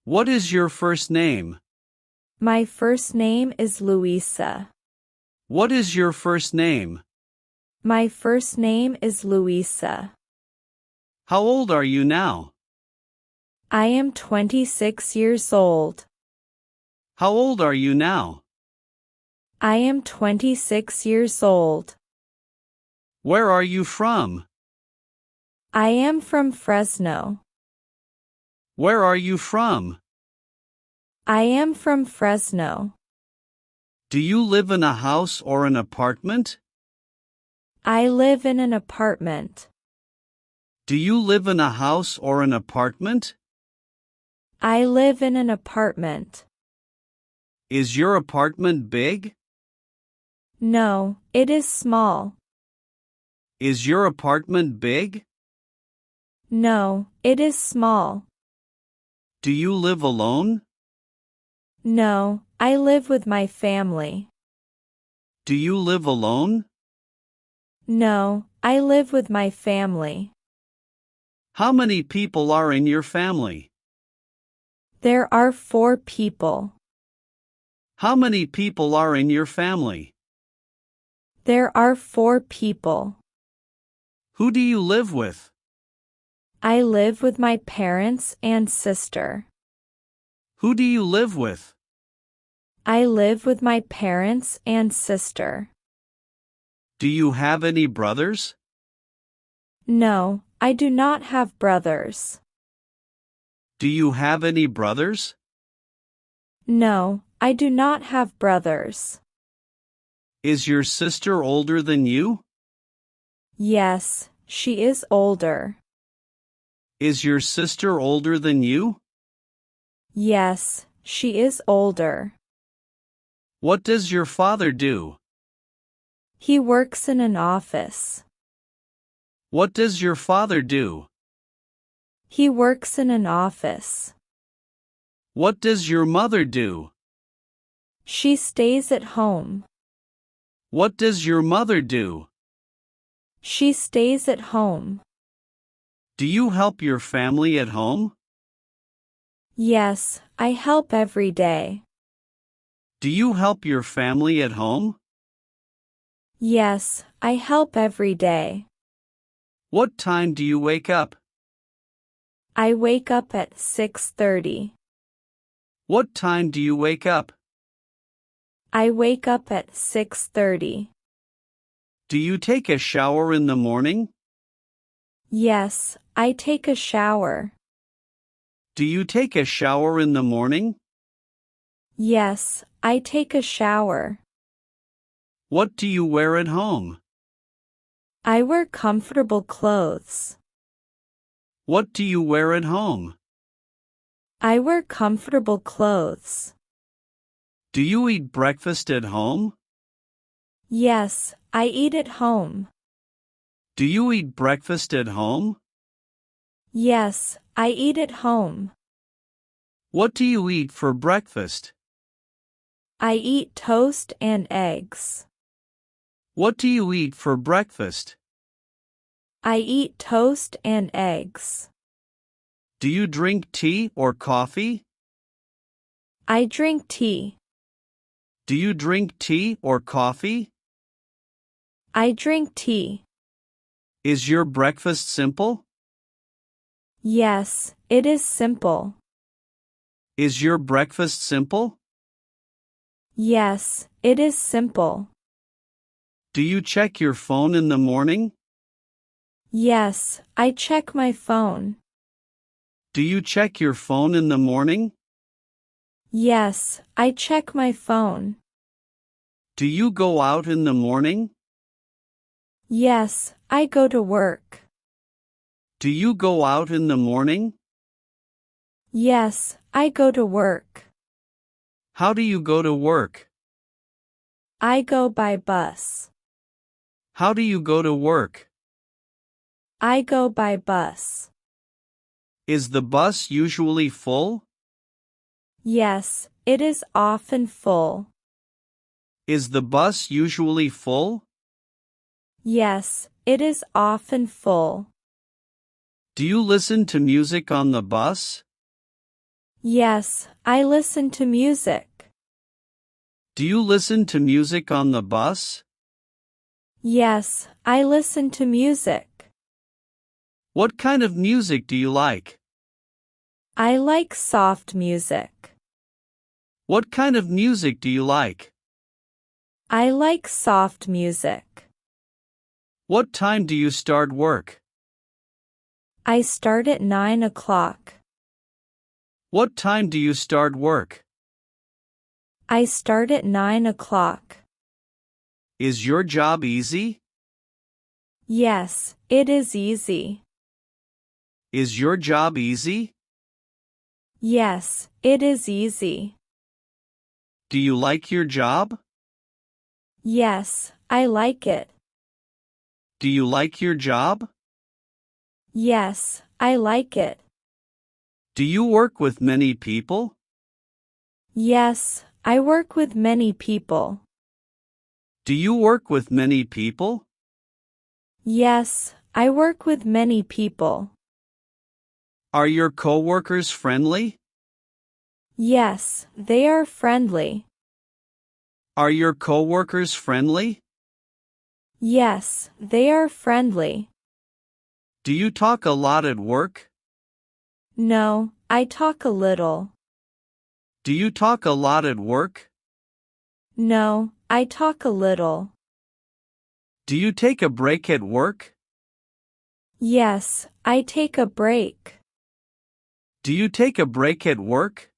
What is your first name? My first name is Louisa. What is your first name? My first name is Louisa. How old are you now? I am 26 years old. How old are you now? I am 26 years old. Where are you from? I am from Fresno. Where are you from? I am from Fresno. Do you live in a house or an apartment? I live in an apartment. Do you live in a house or an apartment? I live in an apartment. Is your apartment big? No, it is small. Is your apartment big? No, it is small. Do you live alone? No, I live with my family. Do you live alone? No, I live with my family. How many people are in your family? There are 4 people. How many people are in your family? There are 4 people. Who do you live with? I live with my parents and sister. Who do you live with? I live with my parents and sister. Do you have any brothers? No, I do not have brothers. Do you have any brothers? No, I do not have brothers. Is your sister older than you? Yes, she is older. Is your sister older than you? Yes, she is older. What does your father do? He works in an office. What does your father do? He works in an office. What does your mother do? She stays at home. What does your mother do? She stays at home. Do you help your family at home? Yes, I help every day. Do you help your family at home? Yes, I help every day. What time do you wake up? I wake up at 6:30. What time do you wake up? I wake up at 6:30. Do you take a shower in the morning? Yes, I take a shower. Do you take a shower in the morning? Yes, I take a shower. What do you wear at home? I wear comfortable clothes. What do you wear at home? I wear comfortable clothes. Do you eat breakfast at home? Yes, I eat at home. Do you eat breakfast at home? Yes, I eat at home. What do you eat for breakfast? I eat toast and eggs. What do you eat for breakfast? I eat toast and eggs. Do you drink tea or coffee? I drink tea. Do you drink tea or coffee? I drink tea. Is your breakfast simple? Yes, it is simple. Is your breakfast simple? Yes, it is simple. Do you check your phone in the morning? Yes, I check my phone. Do you check your phone in the morning? Yes, I check my phone. Do you go out in the morning? Yes, I go to work. Do you go out in the morning? Yes, I go to work. How do you go to work? I go by bus. How do you go to work? I go by bus. Is the bus usually full? Yes, it is often full. Is the bus usually full? Yes, it is often full. Do you listen to music on the bus? Yes, I listen to music. Do you listen to music on the bus? Yes, I listen to music. What kind of music do you like? I like soft music. What kind of music do you like? I like soft music. What time do you start work? I start at 9 o'clock. What time do you start work? I start at 9 o'clock. Is your job easy? Yes, it is easy. Is your job easy? Yes, it is easy. Do you like your job? Yes, I like it. Do you like your job? Yes, I like it. Do you work with many people? Yes, I work with many people. Do you work with many people? Yes, I work with many people. Are your coworkers friendly? Yes, they are friendly. Are your coworkers friendly? Yes, they are friendly. Do you talk a lot at work? No, I talk a little. Do you talk a lot at work? No, I talk a little. Do you take a break at work? Yes, I take a break. Do you take a break at work?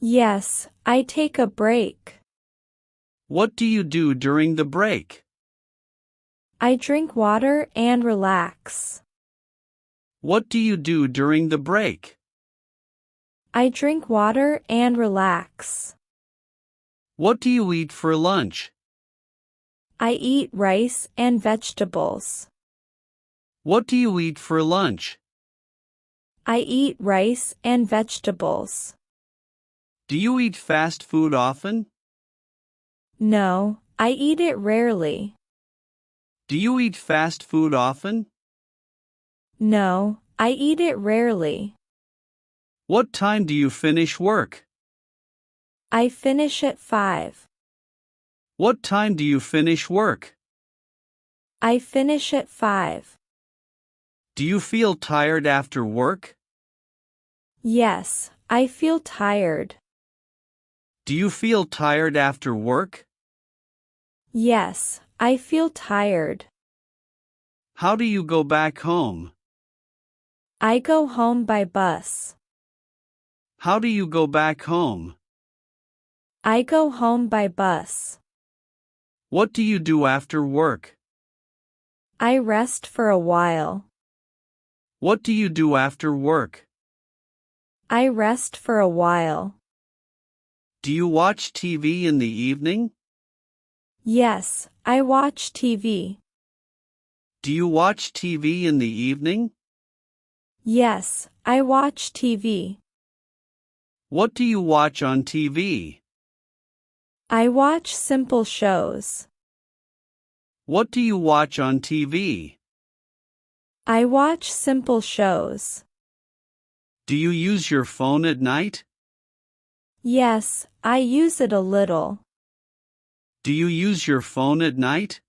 Yes, I take a break. What do you do during the break? I drink water and relax. What do you do during the break? I drink water and relax. What do you eat for lunch? I eat rice and vegetables. What do you eat for lunch? I eat rice and vegetables. Do you eat fast food often? No, I eat it rarely. Do you eat fast food often? No, I eat it rarely. What time do you finish work? I finish at 5. What time do you finish work? I finish at 5. Do you feel tired after work? Yes, I feel tired. Do you feel tired after work? Yes, I feel tired. How do you go back home? I go home by bus. How do you go back home? I go home by bus. What do you do after work? I rest for a while. What do you do after work? I rest for a while. Do you watch TV in the evening? Yes, I watch TV. Do you watch TV in the evening? Yes, I watch TV. What do you watch on TV? I watch simple shows. What do you watch on TV? I watch simple shows. Do you use your phone at night? Yes, I use it a little. Do you use your phone at night?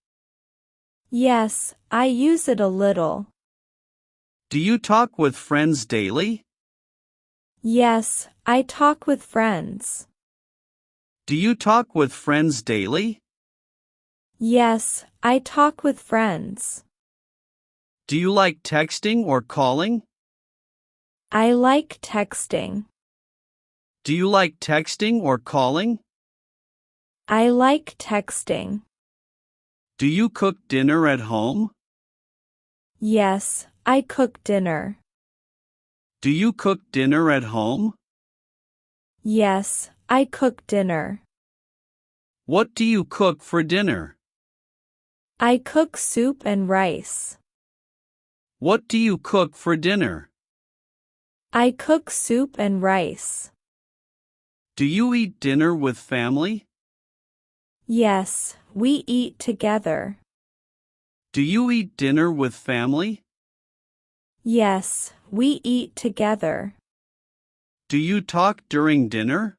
Yes, I use it a little. Do you talk with friends daily? Yes, I talk with friends. Do you talk with friends daily? Yes, I talk with friends. Do you like texting or calling? I like texting. Do you like texting or calling? I like texting. Do you cook dinner at home? Yes, I cook dinner. Do you cook dinner at home? Yes, I cook dinner. What do you cook for dinner? I cook soup and rice. What do you cook for dinner? I cook soup and rice. Do you eat dinner with family? Yes, we eat together. Do you eat dinner with family? Yes, we eat together. Do you talk during dinner?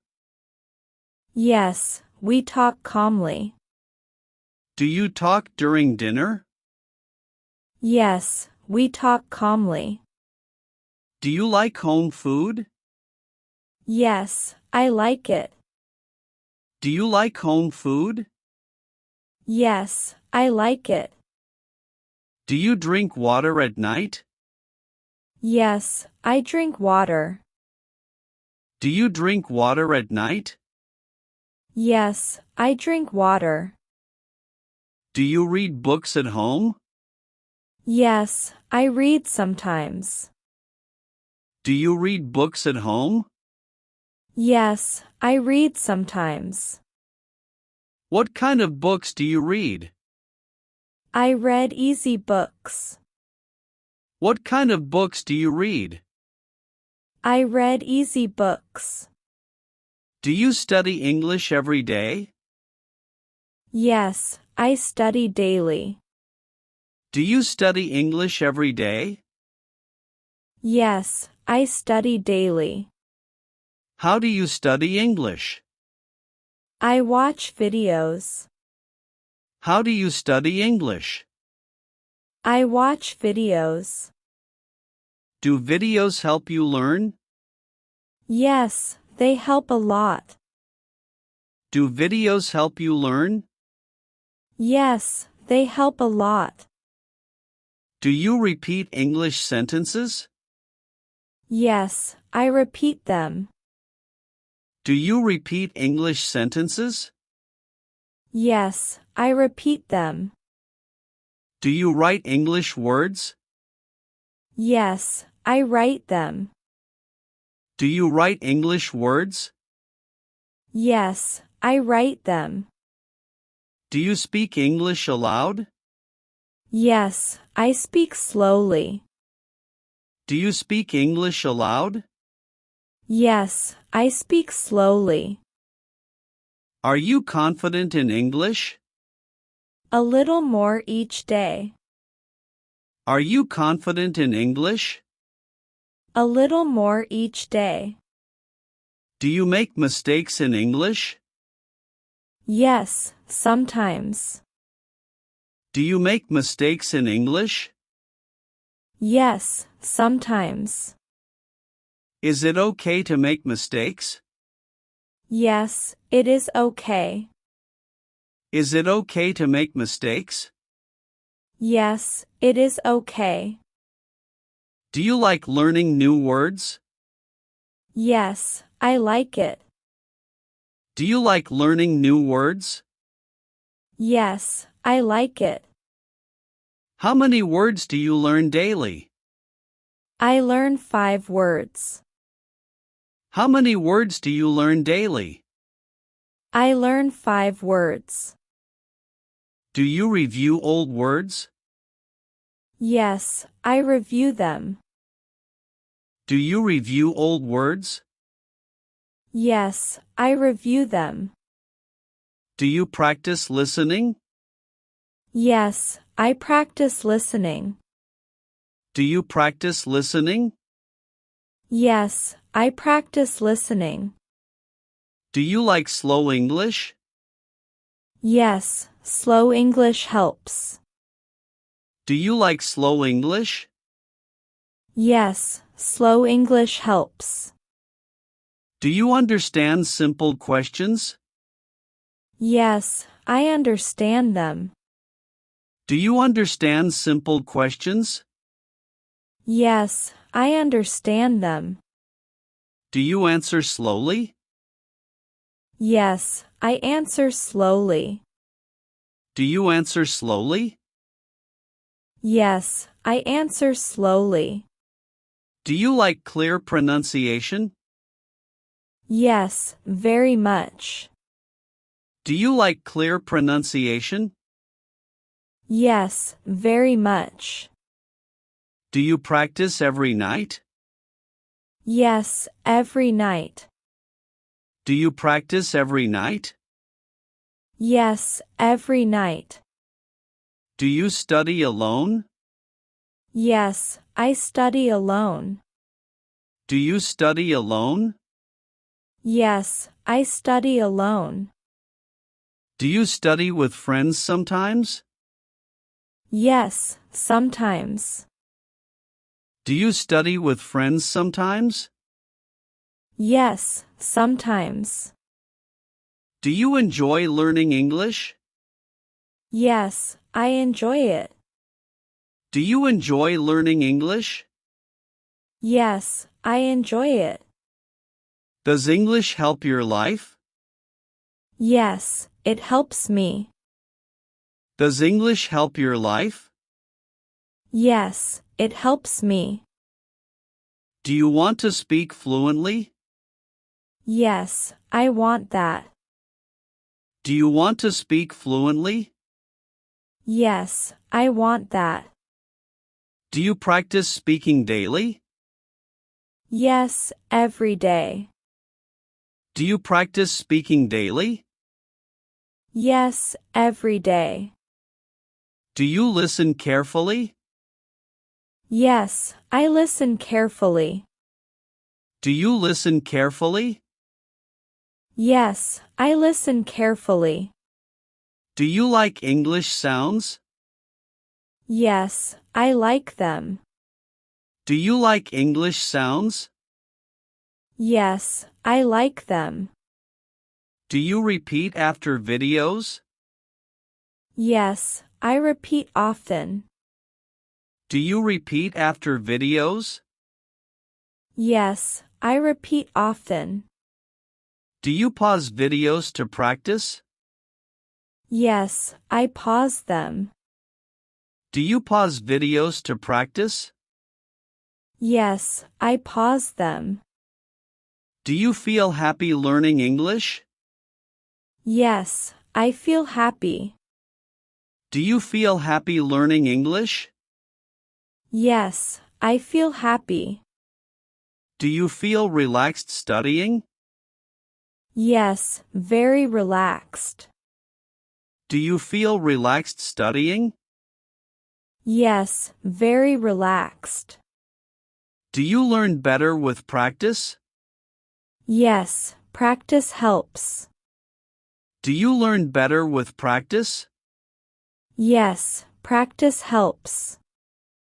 Yes, we talk calmly. Do you talk during dinner? Yes, we talk calmly. Do you like home food? Yes, I like it. Do you like home food? Yes, I like it. Do you drink water at night? Yes, I drink water. Do you drink water at night? Yes, I drink water. Do you read books at home? Yes, I read sometimes. Do you read books at home? Yes, I read sometimes. What kind of books do you read? I read easy books. What kind of books do you read? I read easy books. Do you study English every day? Yes, I study daily. Do you study English every day? Yes, I study daily. How do you study English? I watch videos. How do you study English? I watch videos. Do videos help you learn? Yes, they help a lot. Do videos help you learn? Yes, they help a lot. Do you repeat English sentences? Yes, I repeat them. Do you repeat English sentences? Yes, I repeat them. Do you write English words? Yes, I write them. Do you write English words? Yes, I write them. Do you speak English aloud? Yes, I speak slowly. Do you speak English aloud? Yes, I speak slowly. Are you confident in English? A little more each day. Are you confident in English? A little more each day. Do you make mistakes in English? Yes, sometimes. Do you make mistakes in English? Yes, sometimes. Is it okay to make mistakes? Yes, it is okay. Is it okay to make mistakes? Yes, it is okay. Do you like learning new words? Yes, I like it. Do you like learning new words? Yes, I like it. How many words do you learn daily? I learn 5 words. How many words do you learn daily? I learn 5 words. Do you review old words? Yes, I review them. Do you review old words? Yes, I review them. Do you practice listening? Yes, I practice listening. Do you practice listening? Yes, I practice listening. Do you like slow English? Yes, slow English helps. Do you like slow English? Yes, slow English helps. Do you understand simple questions? Yes, I understand them. Do you understand simple questions? Yes, I understand them. Do you answer slowly? Yes, I answer slowly. Do you answer slowly? Yes, I answer slowly. Do you like clear pronunciation? Yes, very much. Do you like clear pronunciation? Yes, very much. Do you practice every night? Yes, every night. Do you practice every night? Yes, every night. Do you study alone? Yes, I study alone. Do you study alone? Yes, I study alone. Do you study with friends sometimes? Yes, sometimes. Do you study with friends sometimes? Yes, sometimes. Do you enjoy learning English? Yes, I enjoy it. Do you enjoy learning English? Yes, I enjoy it. Does English help your life? Yes, it helps me. Does English help your life? Yes, it helps me. Do you want to speak fluently? Yes, I want that. Do you want to speak fluently? Yes, I want that. Do you practice speaking daily? Yes, every day. Do you practice speaking daily? Yes, every day. Do you listen carefully? Yes, I listen carefully. Do you listen carefully? Yes, I listen carefully. Do you like English sounds? Yes, I like them. Do you like English sounds? Yes, I like them. Do you repeat after videos? Yes, I repeat often. Do you repeat after videos? Yes, I repeat often. Do you pause videos to practice? Yes, I pause them. Do you pause videos to practice? Yes, I pause them. Do you feel happy learning English? Yes, I feel happy. Do you feel happy learning English? Yes, I feel happy. Do you feel relaxed studying? Yes, very relaxed. Do you feel relaxed studying? Yes, very relaxed. Do you learn better with practice? Yes, practice helps. Do you learn better with practice? Yes, practice helps.